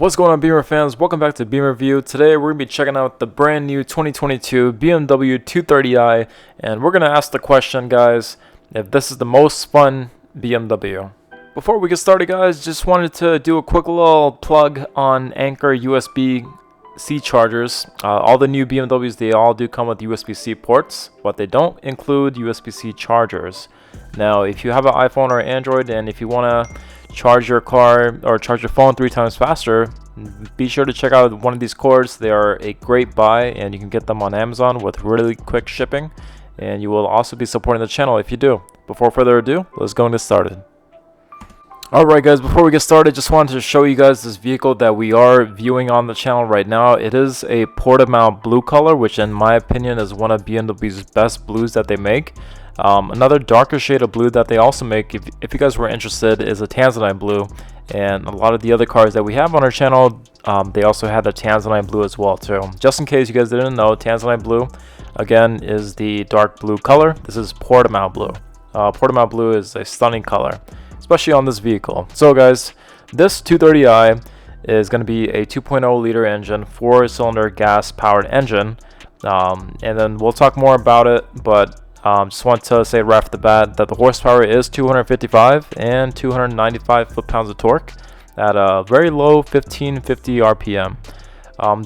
What's going on, Beamer fans? Welcome back to BeamerView. Today we're going to be checking out the brand new 2022 BMW 230i, and we're going to ask the question, guys, if this is the most fun BMW. Before we get started, guys, just wanted to do a quick little plug on Anchor USB-C chargers. All the new BMWs, they all do come with USB-C ports, but they don't include USB-C chargers. Now, if you have an iPhone or Android, and if you want to charge your car or charge your phone 3 times faster, be sure to check out one of these cords. They are a great buy, and you can get them on Amazon with really quick shipping, and you will also be supporting the channel if you do. Before further ado, let's go and get started. Alright guys, before we get started, just wanted to show you guys this vehicle that we are viewing on the channel right now. It is a Portimao blue color, which in my opinion is one of BMW's best blues that they make. Another darker shade of blue that they also make, if you guys were interested, is a Tanzanite blue. And a lot of the other cars that we have on our channel, they also had the Tanzanite blue as well too. Just in case you guys didn't know, Tanzanite blue, again, is the dark blue color. This is Portimao blue. Portimao blue is a stunning color, especially on this vehicle. So guys, this 230i is going to be a 2.0 liter engine, 4-cylinder gas powered engine. And then we'll talk more about it, but just want to say right off the bat that the horsepower is 255 and 295 foot-pounds of torque at a very low 1550 RPM.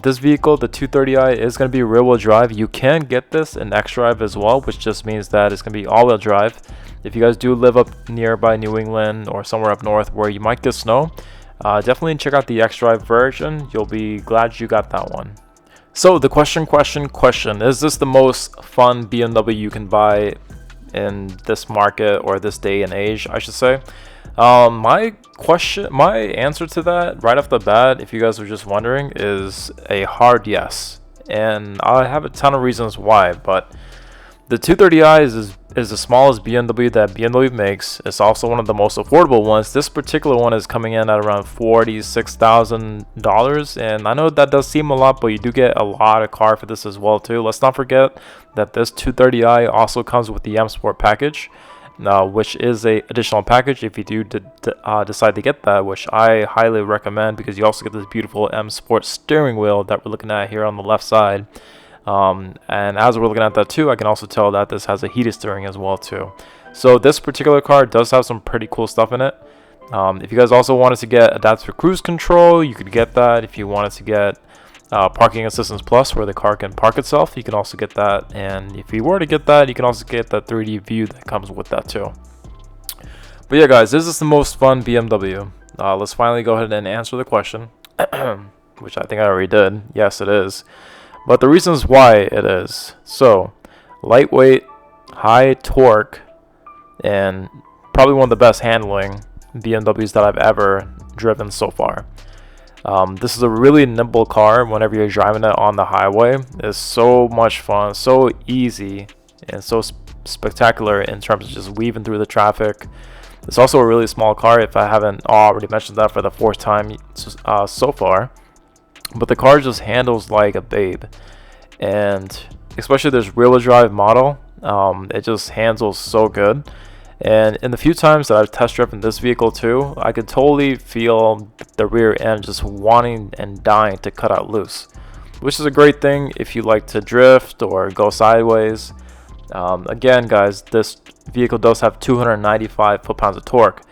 This vehicle, the 230i, is going to be rear-wheel drive. You can get this in X-Drive as well, which just means that it's going to be all-wheel drive. If you guys do live up nearby New England or somewhere up north where you might get snow, definitely check out the X-Drive version. You'll be glad you got that one. So the question, is this the most fun BMW you can buy in this market, or this day and age, I should say? My answer to that right off the bat, if you guys were just wondering, is a hard yes. And I have a ton of reasons why, but the 230i is the smallest BMW that BMW makes. It's also one of the most affordable ones. This particular one is coming in at around $46,000, and I know that does seem a lot, but you do get a lot of car for this as well too. Let's not forget that this 230i also comes with the M Sport package, which is a additional package if you do decide to get that, which I highly recommend, because you also get this beautiful M Sport steering wheel that we're looking at here on the left side. And as we're looking at that too, I can also tell that this has a heated steering as well too. So this particular car does have some pretty cool stuff in it. If you guys also wanted to get adaptive cruise control, you could get that. If you wanted to get parking assistance plus, where the car can park itself, you can also get that. And if you were to get that, you can also get that 3D view that comes with that too. But yeah guys, this is the most fun BMW. Let's finally go ahead and answer the question, which I think I already did. Yes, it is. But the reasons why it is: so lightweight, high torque, and probably one of the best handling BMWs that I've ever driven so far. This is a really nimble car whenever you're driving it on the highway. It's so much fun, so easy, and so spectacular in terms of just weaving through the traffic. It's also a really small car, if I haven't already mentioned that for the 4th time so far. But the car just handles like a babe, and especially this rear-wheel drive model, it just handles so good. And in the few times that I've test driven this vehicle too, I could totally feel the rear end just wanting and dying to cut out loose, which is a great thing if you like to drift or go sideways. Again guys, this vehicle does have 295 foot-pounds of torque,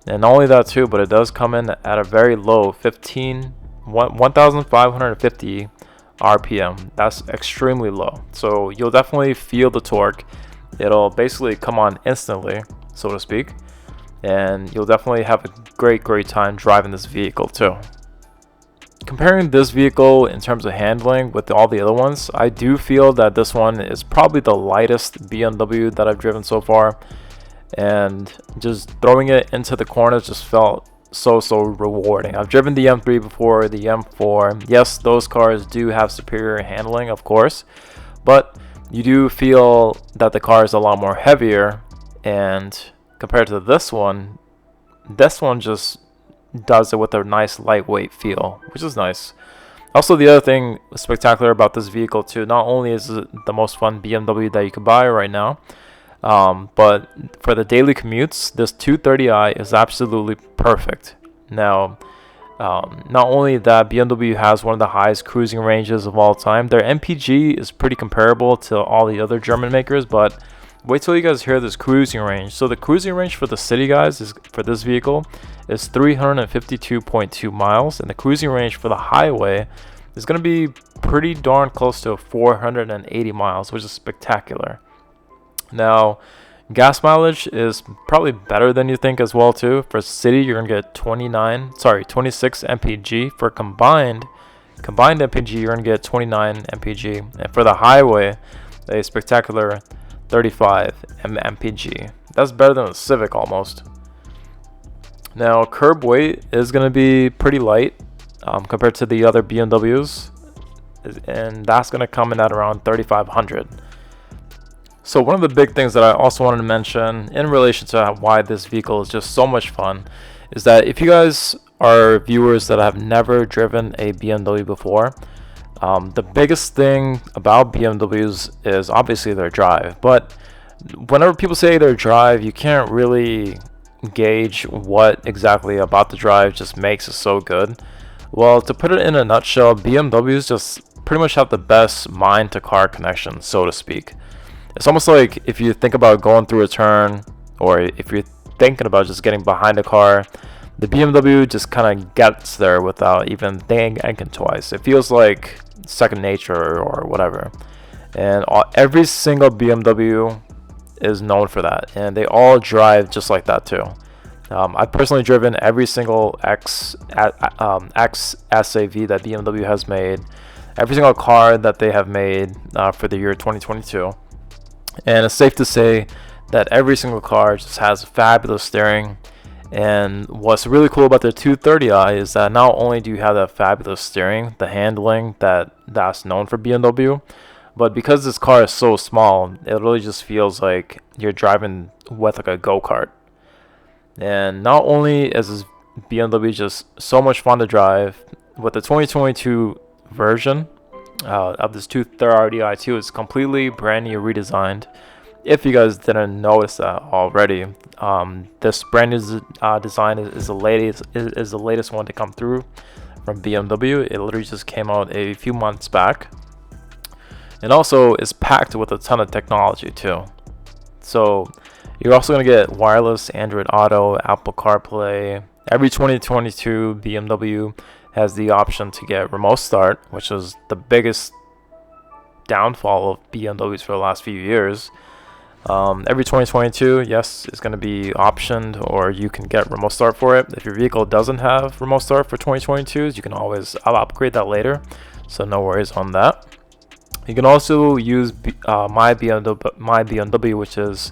and not only that too, but it does come in at a very low 1,550 RPM. That's extremely low, so you'll definitely feel the torque. It'll basically come on instantly, so to speak, and you'll definitely have a great time driving this vehicle too. Comparing this vehicle in terms of handling with all the other ones, I do feel that this one is probably the lightest BMW that I've driven so far, and just throwing it into the corners just felt so rewarding. I've driven the M3 before, the M4. Yes, those cars do have superior handling, of course, but you do feel that the car is a lot more heavier, and compared to this one just does it with a nice lightweight feel, which is nice. Also, the other thing spectacular about this vehicle too, not only is it the most fun BMW that you could buy right now, but for the daily commutes, this 230i is absolutely perfect. Now, Not only that, BMW has one of the highest cruising ranges of all time. Their MPG is pretty comparable to all the other German makers, but wait till you guys hear this cruising range. So the cruising range for the city, guys, is for this vehicle is 352.2 miles, and the cruising range for the highway is going to be pretty darn close to 480 miles, which is spectacular. Now, gas mileage is probably better than you think as well too. For city, you're gonna get 26 mpg. For combined mpg, you're gonna get 29 mpg, and for the highway, a spectacular 35 mpg. That's better than a Civic almost. Now, curb weight is gonna be pretty light compared to the other BMWs, and that's gonna come in at around 3,500. So one of the big things that I also wanted to mention in relation to why this vehicle is just so much fun is that if you guys are viewers that have never driven a BMW before, the biggest thing about BMWs is obviously their drive. But whenever people say their drive, you can't really gauge what exactly about the drive just makes it so good. Well, to put it in a nutshell, BMWs just pretty much have the best mind-to-car connection, so to speak. It's almost like if you think about going through a turn, or if you're thinking about just getting behind a car, the BMW just kind of gets there without even thinking twice. It feels like second nature or whatever. And every single BMW is known for that, and they all drive just like that too. I've personally driven every single X SAV that BMW has made, every single car that they have made for the year 2022. And it's safe to say that every single car just has fabulous steering. And what's really cool about the 230i is that not only do you have that fabulous steering, the handling that's known for BMW, but because this car is so small, it really just feels like you're driving with like a go-kart. And not only is this BMW just so much fun to drive, with the 2022 version of this 230i too, it's completely brand new, redesigned. If you guys didn't notice that already, this brand new design is the latest one to come through from BMW. It literally just came out a few months back, and also is packed with a ton of technology too. So you're also going to get wireless Android Auto, Apple CarPlay. Every 2022 BMW has the option to get remote start, which is the biggest downfall of BMWs for the last few years. Every 2022, yes, it's going to be optioned, or you can get remote start for it. If your vehicle doesn't have remote start for 2022s, you can always upgrade that later, so no worries on that. You can also use My BMW, which is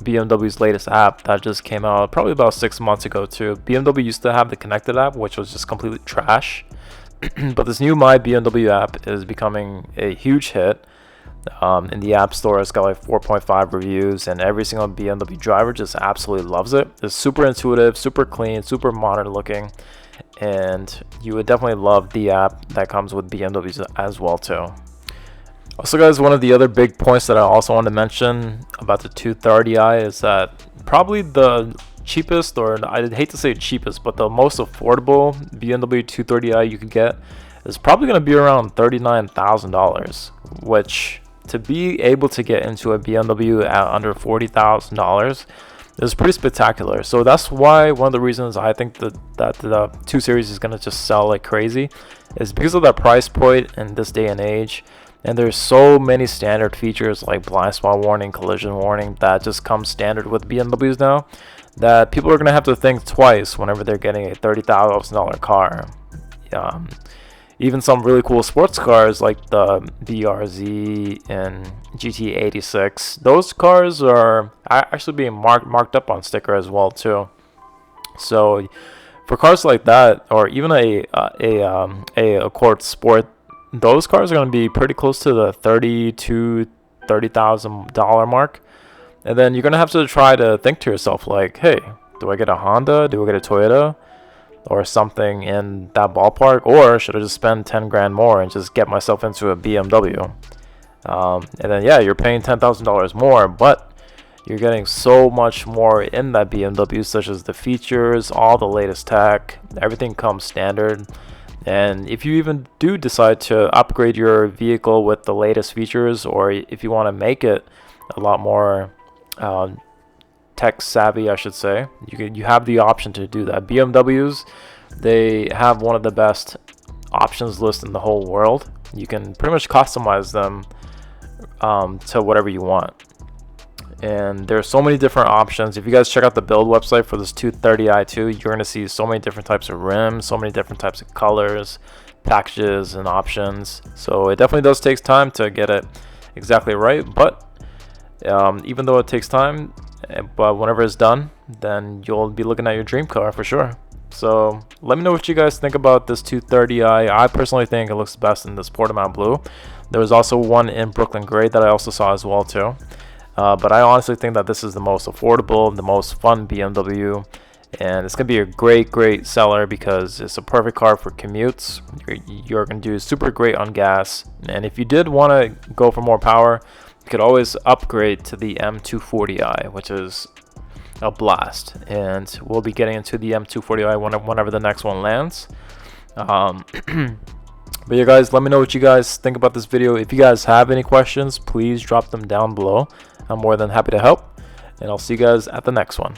BMW's latest app that just came out probably about 6 months ago too. BMW used to have the connected app, which was just completely trash. But this new My BMW app is becoming a huge hit. In the App Store, it's got like 4.5 reviews, and every single BMW driver just absolutely loves it. It's super intuitive, super clean, super modern looking, and you would definitely love the app that comes with BMWs as well too. Also, guys, one of the other big points that I also want to mention about the 230i is that probably the cheapest, or I hate to say cheapest, but the most affordable BMW 230i you could get is probably going to be around $39,000, which, to be able to get into a BMW at under $40,000 is pretty spectacular. So that's why one of the reasons I think that the 2 Series is going to just sell like crazy is because of that price point in this day and age. And there's so many standard features like blind spot warning, collision warning that just come standard with BMWs now, that people are going to have to think twice whenever they're getting a $30,000 car. Even some really cool sports cars like the BRZ and GT86, those cars are actually being marked up on sticker as well too. So for cars like that, or even a Accord Sport, those cars are going to be pretty close to the $30,000 mark. And then you're going to have to try to think to yourself like, hey, do I get a Honda? Do I get a Toyota? Or something in that ballpark? Or should I just spend 10 grand more and just get myself into a BMW? And then, yeah, you're paying $10,000 more, but you're getting so much more in that BMW, such as the features, all the latest tech, everything comes standard. And if you even do decide to upgrade your vehicle with the latest features, or if you want to make it a lot more tech savvy, I should say, you have the option to do that. BMWs, they have one of the best options list in the whole world. You can pretty much customize them to whatever you want. And there's so many different options. If you guys check out the build website for this 230i 2, you're going to see so many different types of rims, so many different types of colors, packages, and options. So it definitely does take time to get it exactly right. But even though it takes time, but whenever it's done, then you'll be looking at your dream car for sure. So let me know what you guys think about this 230i. I personally think it looks best in this Portimao blue. There was also one in Brooklyn gray that I also saw as well too. But I honestly think that this is the most affordable, the most fun BMW, and it's going to be a great seller because it's a perfect car for commutes. You're going to do super great on gas, and if you did want to go for more power, you could always upgrade to the M240i, which is a blast, and we'll be getting into the M240i whenever the next one lands. But yeah, guys, let me know what you guys think about this video. If you guys have any questions, please drop them down below. I'm more than happy to help, and I'll see you guys at the next one.